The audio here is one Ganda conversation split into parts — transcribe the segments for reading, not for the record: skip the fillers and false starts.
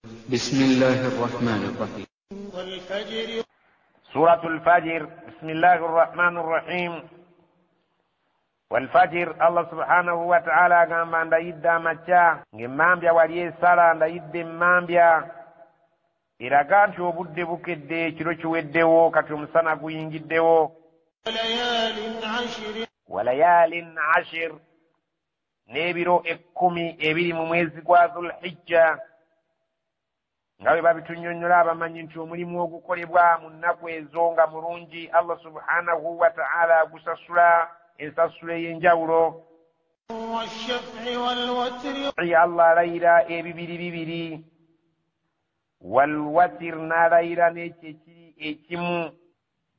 بسم الله الرحمن الرحيم. والفجر. سورة الفجر. بسم الله الرحمن الرحيم. والفجر الله سبحانه وتعالى قام عند يدى مجا مامبيا وليه سالا عند يدى مامبيا إذا كان شو بده بكده شلو شو يدهو كتوم سنة قوين جدهو. وليال عشر نبيرو إكمي إبيري مميز قواذ الحجة ngawe babitunyonyola abamanyi nti omulimu ogukolebwa mu nnaku ezo nga mulungi Allah subhanahu wa ta'ala agusasula ensasula ey'enjawulo. Allah alayira ebibiri bibiri walwatir n'alayira n'ekyekiri ekimu.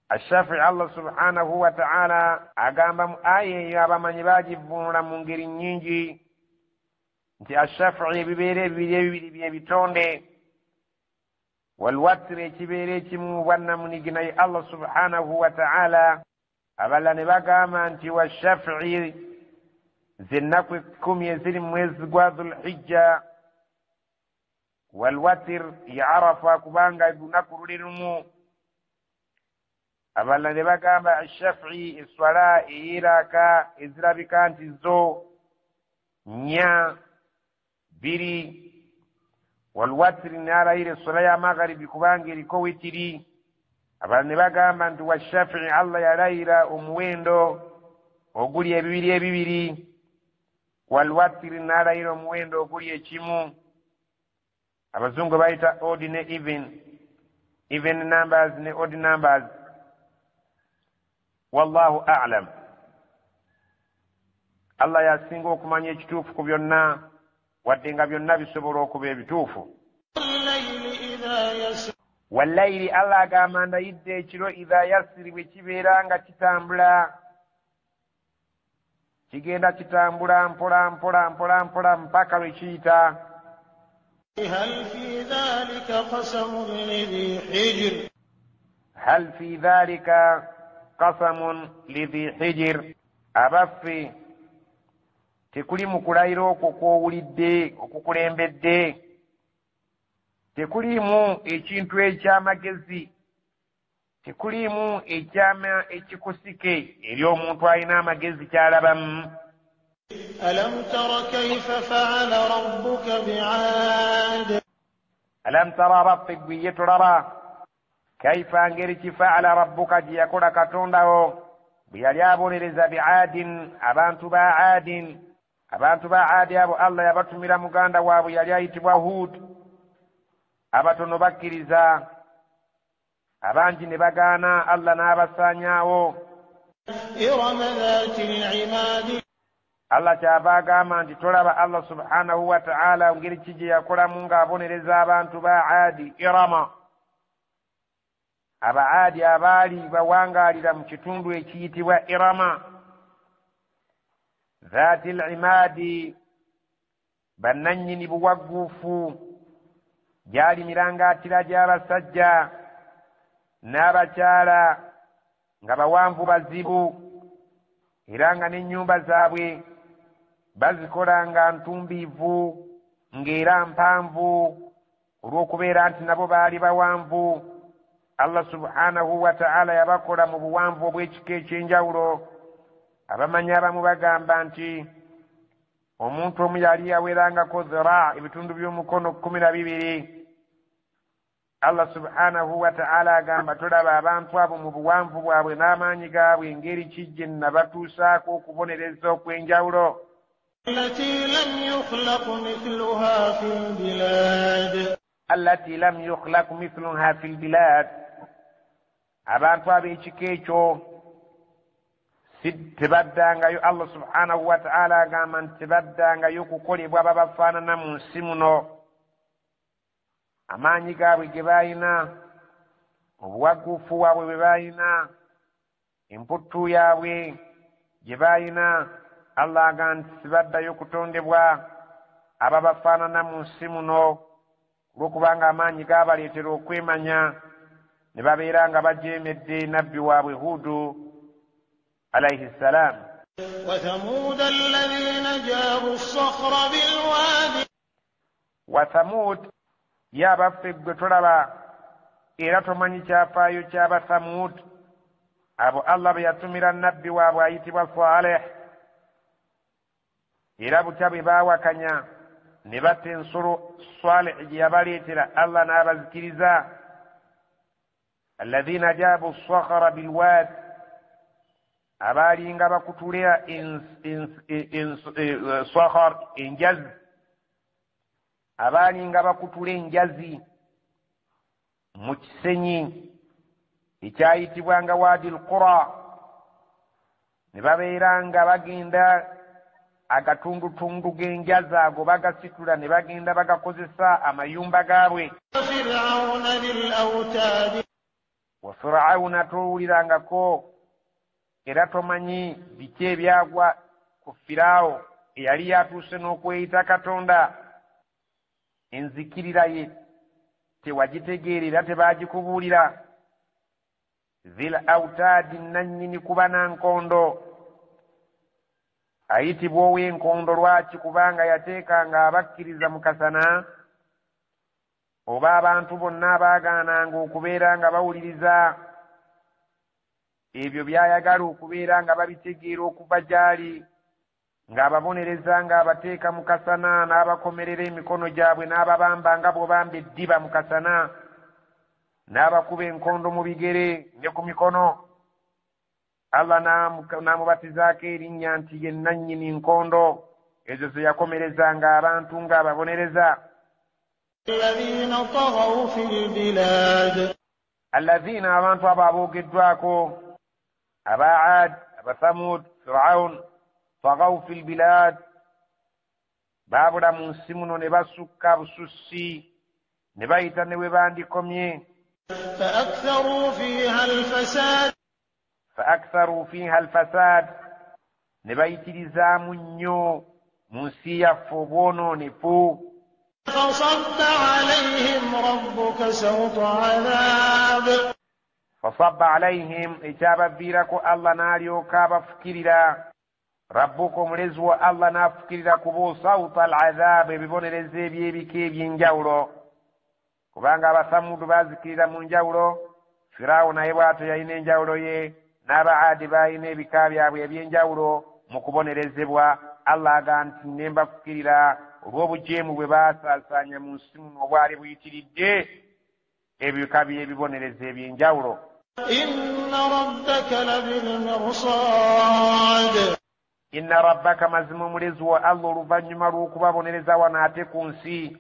Ashafi Allah subhanahu wa ta'ala agamba mu aya eyo abamanyi bagivunula mu ngeri nnyingi nti ashafi ebibeera ebibiri byebitonde والوتر ekibeera ekimu bwannamunigi naye Allah subhanahu wa ta'ala abala ne bagamba nti washafi'i zennaku 10 eziri mu mwezi gwa dhulhijja walwatir ya arafa kubanga lunaku luli lumu. abala ne bagamba ashafi'i eswala eyiraka ezirabika nti zo 2 والوتر نالاير الصلاة مغرب كبانجي لكويتري أبال نباقاما أنت والشافعي الله يلاير أمويندو وقولي ببيري والوتر نالاير أمويندو وقولي يشيمو أبازونغ بايتا ordinary even numbers ne odd numbers. والله أعلم. الله يسينغو كمان يشتوف كبيرنا wadde nga byonna bisobola okuba ebituufu. Wallayli Allah agamba ndayidde ekiro idha yasiri bwe kibeera nga kitambula kigenda kitambula mpola mpola mpola mpola mpaka lwe kiyita. hal fi dhalika qasamun lidhi hijr. abaffe tekuli mu kulayira okwo kw'owulidde okukulembedde, tekuliimu ekintu eky'amagezi, tekuliimu ekyama ekikusike eri omuntu alina amagezi ky'alabamu. alam tara kayfa fa'ala rabbuka bi'ad. alam tara rabbuka yatulaba kayfa ngeri kifa'ala rabbuka gye yakola katondawo bwe yali abonereza bi'adin abantu ba adin. abantu ba adi abo Allah yabatumira muganda waabwe yali ayitibwa Hud. abatono bakkiriza, abangi ne bagaana, Allah n'abasaanyaawo. Allah kyava agamba nti tolaba Allah subhanahu wa ta'ala ngeri ki gye yakolamu ng'abonereza abantu ba Adi. Irama, aba Adi abaali bawangaalira mu kitundu ekiyitibwa Irama. ذات العماد bannannyini buwagguufu gyali mirangaatira gy'abasajja n'abakyala nga bawanvu bazibu era nga n'ennyumba zaabwe bazikola nga ntumbiivu ng'era mpanvu olw'okubeera nti nabo baali bawanvu. Allah subhanahu wa ta'ala yabakola mu buwanvu obw'ekika eky'enjawulo. abamanyi abamu bagamba nti omuntu omu yali yawerangako dhira ebitundu by'omukono 12. Allah subhanahu wa ta'ala agamba tolaba abantu abo mu buwanvu bwabwe n'amaanyi gaabwe ngeri kijje nabatuusaako okubonereza okw'enjawulo. التي لم يخلق مثلها في البلاد. التي لم يخلق مثلها في البلاد. abantu ab'ekika ekyo tebaddangayo. Allah subhanahu wa ta'ala agamba nti tebaddangayo okukolebwa babafaanana mu nsi muno. amaanyi gaabwe ge baayina, obuwaguufu bwabwe bwe baayina, emputtu yaabwe gye baayina, Allah agamba nti tebaddayo kutondebwa ababafaanana mu nsi muno olw'okubanga amaanyi gaabaleetera okwemanya ne babeera nga bajeemedde nabbi waabwe Hudu alayhi salam. وثمود الذين جابوا الصخر بالواد. وثمود yabaffe gwe tolaba era tomanyi kyafaayo ky'aba Thamud abo Allah be yatumira nabbi waabwe ayitibwa Saleh era butya bwe baawakanya ne batta ensolo Saleh gye yabaleetera Allah n'abazikiriza alladhina jaabu as-sakhara bilwad abaalinga bakutulira sakhar enjazi abaalinga bakutula enjazi mu kisenyi ekyayitibwanga Wadi al-Qura ne babeera nga bagenda agatundutundu g'enjazi ago bagasitula ne bagenda bagakozesa amayumba gaabwe. wa Firawuna towulirangako era tomanyi biki ebyagwa ku Firaawo eyali yatuuse n'okweyita Katonda. Enzikirira ye tewagitegeera era tebaagikubuulira. Zil autaadi nannyini kuba nankondo ayitibwa ow'enkondo lwaki? Kubanga yateekanga abakkiriza mu kasana oba abantu bonna abaagaananga okubeera nga bawuliriza ebyo byayagala okubeera nga babitegeera okuva gy'ali, ng'ababonereza ng'abateeka mu kasana n'abakomerera emikono gyabwe n'ababamba nga bw'obamba eddiba mu kasana n'abakuba enkondo mu bigere ne ku mikono. Allah n'amubatizaako erinnya nti ye nannyini nkondo ezo ze yakomerezanga abantu ng'ababonereza. Alladhina abantu abo aboogeddwako aba Aad, aba Thamud, Firawun tagaw fil bilad baabula mu nsi muno ne basukka busussi ne bayita ne we bandikomye. فأكثروا فيها الفساد ne bayitirizaamu nnyo mu nsi yaffe obwononefu. فصب عليهم ربك سوط عذاب فصب عليهم ekyabaviirako Allah n'alyoka abafukirira. Rabbuka omulezi wa Allah n'afukirira ku bo sawta al-adhab ebibonereza eby'ebika eby'enjawulo. Kubanga abathamudu baazikirira mu njawulo, Firaawo naye bw'atyo yalina enjawulo ye, n'abaadi baalina ebika byabwe eby'enjawulo mu kubonerezebwa. Allah aga nti ne mbafukirira olw'obujeemu bwe baasaasaanya mu nsi muno obwali buyitiridde ebika by'ebibonereza eby'enjawulo. inna rabbaka labilmirsad inna rabbaka mazima omulezi wa Allah oluvannyuma lw'okubabonereza wano ate ku nsi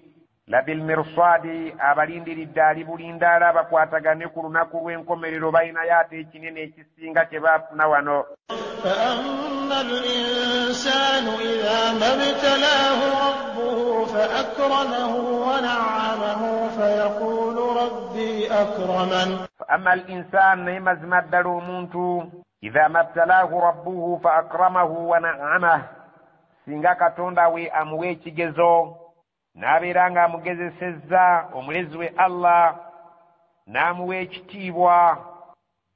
labilmirsadi abalindiridde ali bulinda alaba kwatagane ku lunaku lw'enkomerero balinayo ate ekinene ekisinga kye baafuna wano. فأما الإنسان إذا ما ابتلاه ربه فأكرمه ونعمه فيقول ربي أكرمن. فأما الإنسان نيمز مدل منتو إذا ما ابتلاه ربه فأكرمه ونعمه singa Katonda we amuwa ekigezo n'abeera nga amugezesezza omulezi we Allah n'amuwa ekitiibwa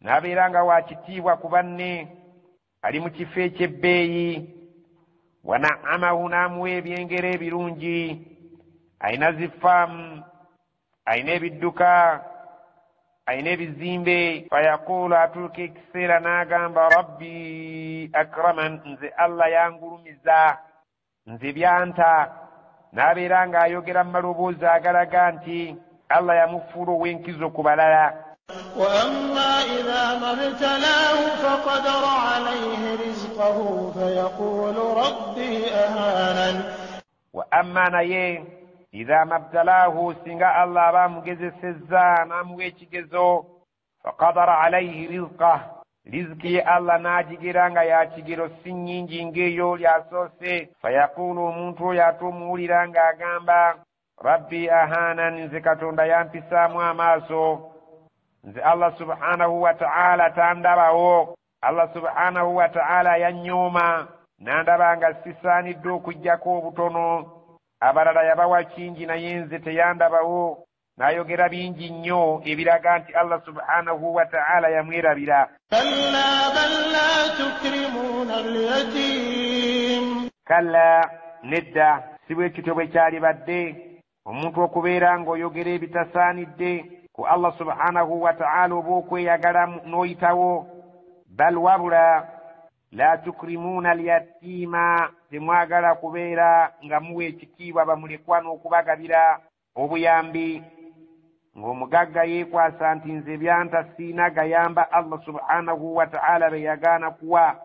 n'abeera nga wa kitiibwa ku banne ali mu kifo eky'ebbeeyi. wa na'amahu n'amuwa ebyengero ebirungi, ayina zifaamu, ayina ebidduka, ayina ebizimbe. Fayaqulu atuuka ekiseera n'agamba rabbi akraman, nze Allah yangulumiza, nze byanta. N'abeera ng'ayogera mu maloboozi agalaga nti Allah yamufuula ow'enkizo ku balala. وأما إذا ما ابتلاه فقدر عليه رزقه فيقول ربي أهانن. وأما naye إذا ما ابتلاه singa Allah aba amugezesezza n'amuwa ekigezo فقدر عليه رزقه riziki ye Allah n'agigera nga ya kigero si nnyingi ng'eyo lyasoose. Fayaqulu omuntu oyo ate omuwulira ng'agamba rabbi ahanan, nze Katonda yampisaamu amaaso, nze Allah subhanahu wa ta'ala tandabawo. Allah subhanahu wa ta'ala yannyooma n'andaba nga sisaanidde okuggyako obutono. Abalala yabawa kingi naye nze teyandabawo. N'ayogera bingi nnyo ebiraga nti Allah subhanahu wa ta'ala yamwerabira. كلا بل لا تكرمون اليتيم. Kalla nedda si bwe kityo bwe kyali badde. omuntu okubeera ng'oyogera ebitasaanidde ku Allah subhanahu wa ta'ala oba okweyagala n'oyitawo. Bal wabula la tukrimuuna alyatiima, temwagala kubeera nga muwa ekitiibwa bamulekwa n'okubagabira obuyambi, ng'omugagga yeekwasa nti nze byanta siina gayamba Allah subhanahu wa ta'ala be yagaana kuwa.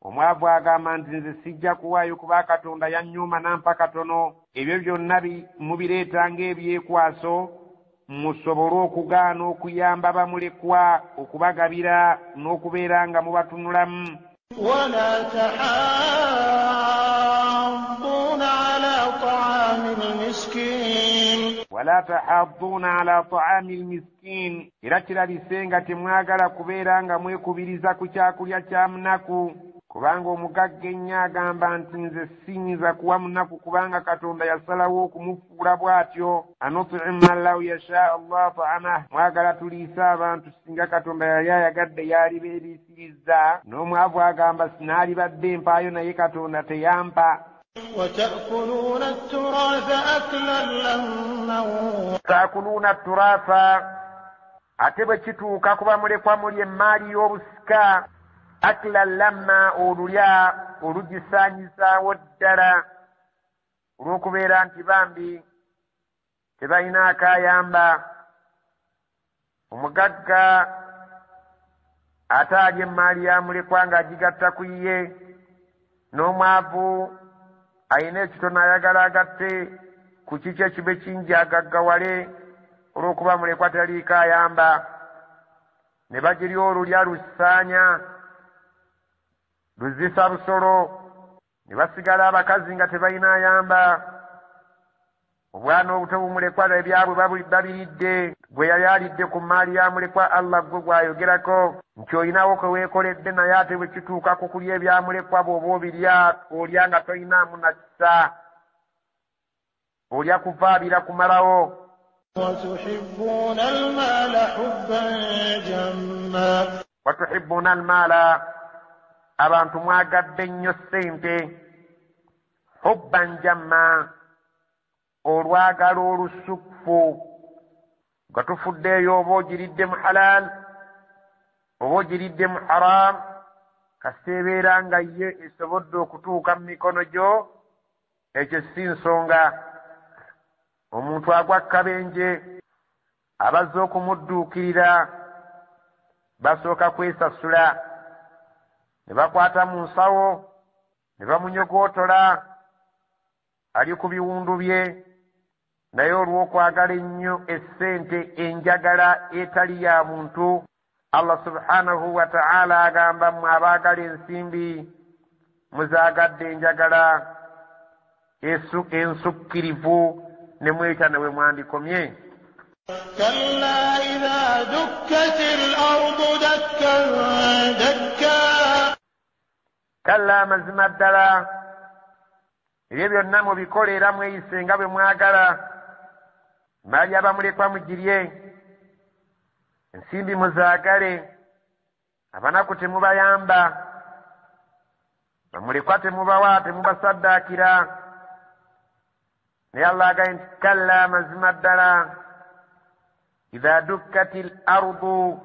Omwavu agamba nti nze sijja kuwaayo kuba Katonda yannyuma nampa katono. Ebyo byonna mubireeta ng'ebyekwaso musobole okugaana okuyamba bamulekwa, okubagabira n'okubeera nga mubatunulamu. ولا تحاضون على طعام المسكين ولا تحاضون على طعام المسكين. Era kirabise nga temwagala kubeera nga mwekubiriza ku kyakulya kya munaku, kubanga omugagga ennyo agamba nti nze siyinza kuwa munaku kubanga Katonda yasalawo okumufuula bw'atyo. Anutu'imu man law yashaa Allah ta'amah. Mwagala tuliise abantu singa Katonda yali ayagadde yalibeerisirizza. N'omwavu agamba sinaalibadde mpaayo naye Katonda teyampa. وتأكلون التراث أكلا لما تأكلون التراث ate bwe kituuka kuba mulekwa muli emmaali y'obusika akla lamma olulya olugisaanyizaawo ddala olw'okubeera nti bambi tebalina akayamba. Omugagga ate alya emmaali ya mulekwa ng'agigatta ku ye, n'omwavu ayina ekitono ayagala agatte ku kiki ekibe kingi agaggawale olw'okuba mulekwa taliiko ayamba. Ne bagirya olulya lusaanya luzisa busolo, ne basigala abakazi nga tebalina ayamba. Obwana obuto bumulekwa ebyabwe babiridde, gwe yali alidde ku mmaali ya mulekwa Allah gwe gwayogerako nti olinawo kwe weekoledde, naye ate bwe kituuka ku kulya ebyamulekwa bw'oba obirya olya nga tolinaamu na kisa, olya kuvaabira kumalawo. وتحبون المال حبا جما وتحبون المال abantu mwagadde nnyo ssente hubban jamma olwagala olusukfu nga tufuddeeyo oba ogiridde mu halal oba ogiridde mu haram kasita ebeera nga ye esobodde okutuuka mu mikono gyo, ekyo si nsonga. Omuntu agwa kabenje abazze okumudduukirira basooka kwesasula, ne bakwata mu nsawo ne bamunyogootola, ali ku biwundu bye, naye olw'okwagala ennyo essente enjagala etali ya muntu, Allah subhanahu wa ta'ala agamba mmwe abaagala ensimbi muzaagadde enjagala ensukkirivu ne mweta ne bwe mwandikomye. كلا إذا دكت الأرض دكا دكا Kalla mazima ddala ebyo byonna mubikole era mweyise nga bwe mwagala. Maali abamulekwa mugirye, ensimbi muzaagale, abanaku temubayamba, bamulekwa temubawa, temubasaddaakira. Naye Allah agambye nti kalla mazima ddala idha dukkati ardu,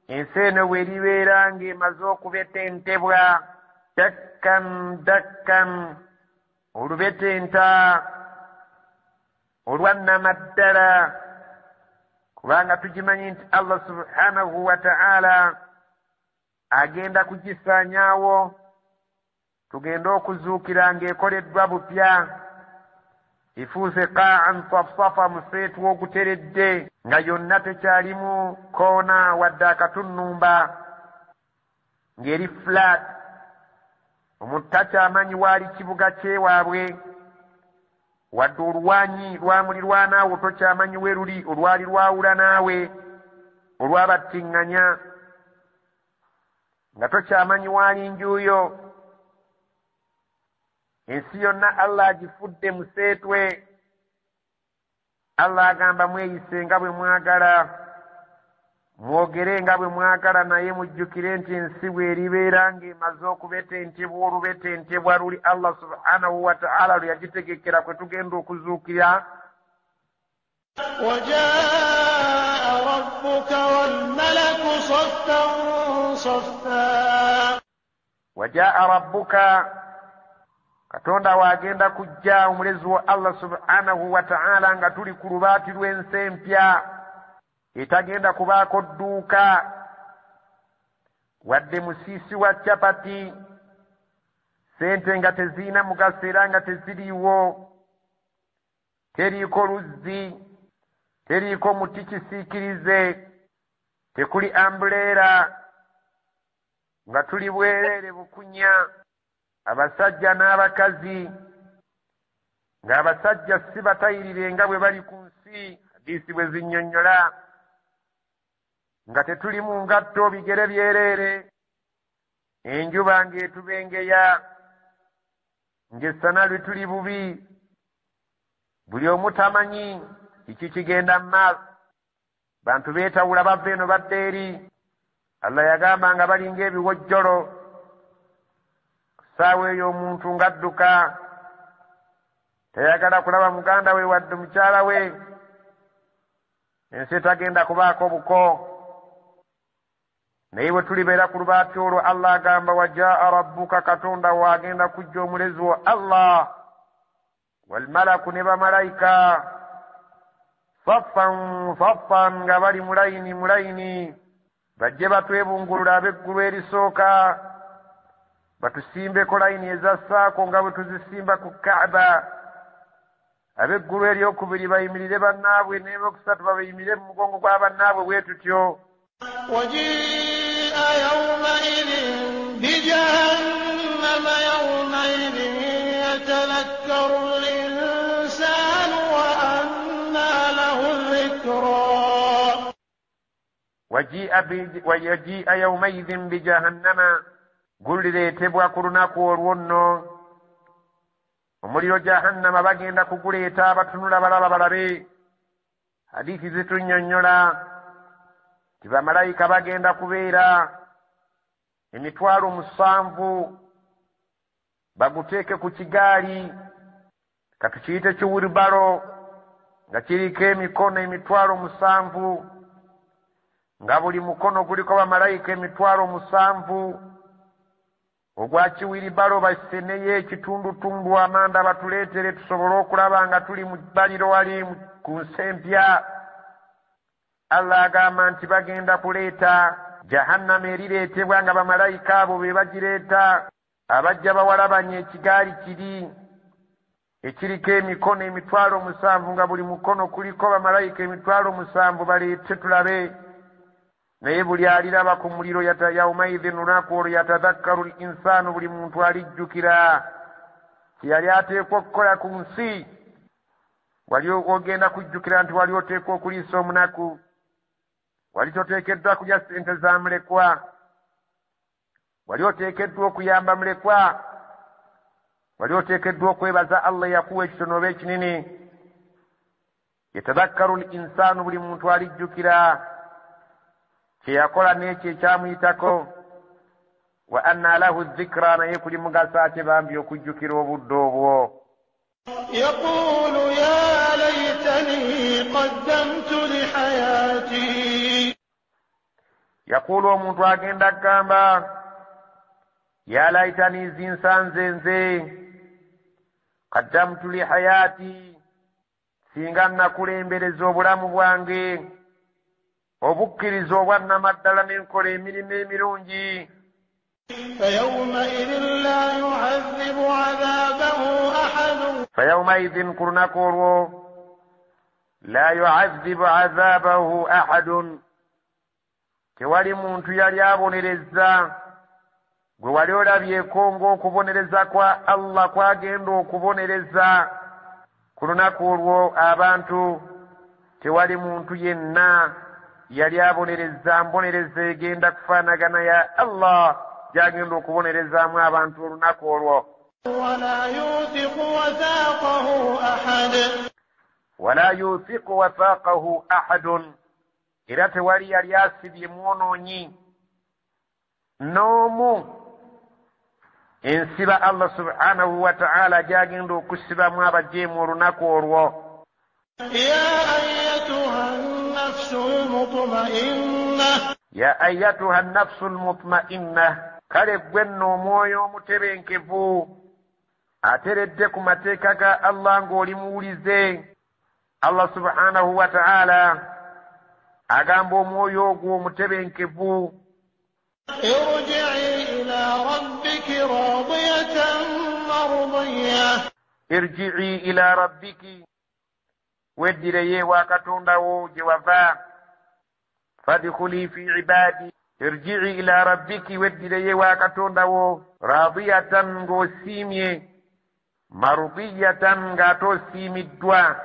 ensi eno bw'eribeera ng'emaze okubetentebwa dakkan dakkan, olubetenta olwannama ddala, kubanga tugimanyi nti Allah subhanahu wa ta'ala agenda kugisaanyaawo, tugenda okuzuukira ng'ekoleddwa bupya, ifuuse qa'an safsafa, museetu oguteredde nga yonna tekyalimu koona wadde akatunnumba, ng'eri flat. Omuntu takyamanyi waali kibuga kyewaabwe wadde oluwanyi lwamulirwanaawo tokyamanyi we luli, olwali lwawula naawe olwabattiŋŋanya, nga tokyamanyi waali njuuyo. Ensi yonna Allah agifudde museetwe. Allah agamba mweyise nga bwe mwagala, mwogere nga bwe mwagala, naye mujjukire nti ensi bw'eribeera ng'emaze okubetentebwa olubetentebwa luli Allah subhanahu wa ta'ala lwe yagitegekera kwe tugenda okuzuukira, وجاء ربك والملك صفا صفا وجاء ربك katonda wagenda kujja omulezi wa Allah subhanahu wa ta'ala nga tuli ku lubaati lw'ensi empya etagenda kubaako dduuka wadde musiisi wa chapati sente nga teziina mugaso era nga teziriiwo teriiko luzzi teriiko muti kisiikirize tekuli ambuleera nga tuli bwereere bukunya abasajja n'abakazi ng'abasajja si batayirire nga bwe bali ku nsi hadiisi bwe zinnyonnyola nga tetuli mu ngatto bigere byereere enjuba ng'etubengeya ng'essana lwe tuli bubi buli omu tamanyi kiki kigenda mu maaso bantu beetawula bava eno badda eri Allah yagamba nga bali ng'ebiwojjolo saawa eyo omuntu ng'adduka tayagala kulaba muganda we wadde mukyala we ensi tagenda kubaako buko naye bwe tulibeera ku lubaati olwo Allah agamba wajaa rabbuka katonda waagenda kujja omulezi wa Allah walmalaku ne bamalayika saffan nga bali mulayini bajje batwebungulula ab'eggulu erisooka batusimbeko layini ezassaako nga bwe tuzisimba ku Kaaba ab'eggulu eryokubiri bayimirire bannaabwe n'ebyokusatu babayimirire mu mugongo gwa bannaabwe bwe tutyo وجيء يومئذ بجهنم يومئذ يتذكر الإنسان وأنى له الذكرى وجيء يومئذ بجهنم gulireetebwa ku lunaku olwo nno omuliro jahannama bagenda kuguleeta abatunula balaba balabe hadiisi zitunnyonnyola ti bamalayika bagenda kubeera 7,000 baguteeke ku kigaali katukiyite kiwulibalo nga kiriko emikono 7,000 nga buli mukono guliko bamalayika 7,000 ogwa kiwiribalo baseneyo ekitundutundu amanda batuleetere tusobole okulaba nga tuli mu bbaliro wali ku nsi empya Allah agamba nti bagenda kuleeta jahannama erireetebwa nga bamalayika abo be bagireeta abajja bawalabanya ekigaali kiri ekiriko emikono 7,000 nga buli mukono kuliko bamalayika 7,000 baleete tulabe naye buli aliraba ku muliro yaumaidhin lunaku olwo yatadhakkaru linsaanu buli muntu alijjukira kyeyali ateekwa okukola ku nsi wali ogenda kujjukira nti wali oteekwa okuliisa omunaku wali toteekeddwa kulya ssente za mulekwa wali oteekeddwa okuyamba mulekwa wali oteekeddwa okwebaza Allah yakuwa ekitono oba ekinini yatadhakkaru linsaanu buli muntu alijjukira kyeyakola n'ekyo ekyamuyitako wa anna lahu dhikra naye kuli mugaso ate bambi okujjukira obudde obwo يقول يا ليتني قدمت لحياتي يقول omuntu agenda kugamba ya laitani zinsanze nze qaddamtu li hayati singa nakulembereza obulamu bwange obukkiriza obwannamaddala n'enkola emirimu emirungi فيومئذ لا يعذب عذابه أحد فيومئذ كرناك olwo لا يعذب عذابه أحد tewali muntu yali abonereza gwe wali olabyeko ng'okubonereza kwa Allah kwagenda okubonereza ku lunaku olwo abantu tewali muntu yenna yali abonereza mbonereza egenda kufaanagana ya Allah gyagenda okubonerezaamu abantu olunaku olwo wala yuthiqu wathaqahu ahadun era tewali yali asibye mwonoonyi n'omu ensiba Allah subhanahu wa ta'ala gyagenda okusibamu abajeemu olunaku olwo المطمئنة يا أيتها النفس المطمئنة kale gwenno omwoyo omutebenkevu ateredde ku mateeka ga Allah ng'oli muwulize. Allah subhanahu wa ta'ala agamba omwoyo ogwo omutebenkevu, ارجعي إلى ربك راضية مرضية irji'i ila rabbiki, weddireyo ewa katondawo gye wava. fadkhuli fi ibadi, irji'i ila rabbiki, weddireyo ewa katondawo. radiyatan, ng'osiimye. mardiyatan, ng'ate osiimiddwa.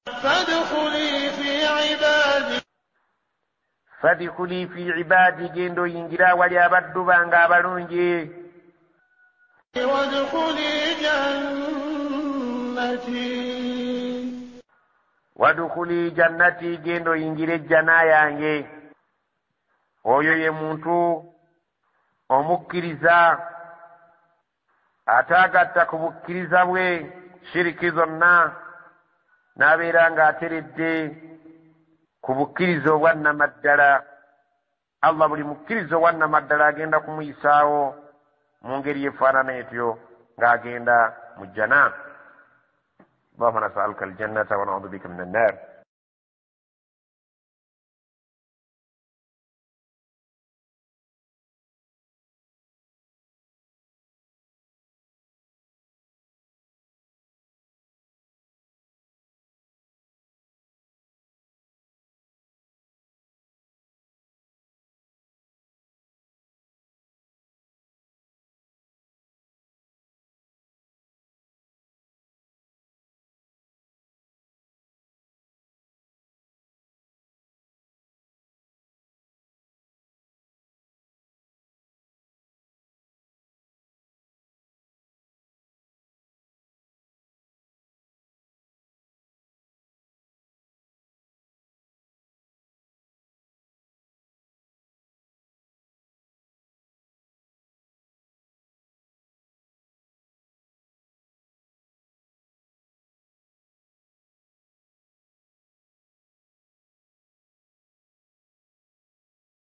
فادخلي في عبادي fadkhuli fi ibadi, genda oyingira awali abaddu bange abalungi. وادخلي جنتي wadkhuli jannati, genda oyingire ejjana yange. oyo ye muntu omukkiriza ataagatta ku bukkiriza bwe shiriki zonna, n'abeera ng'ateredde ku bukkiriza obwannamaddala. Allah buli mukkiriza obwannamaddala agenda kumuyisaawo mu ngeri yefaanana etyo ng'agenda mu jjana. Allahumma nas'aluka aljannata wa na'udhu bika min an-nar.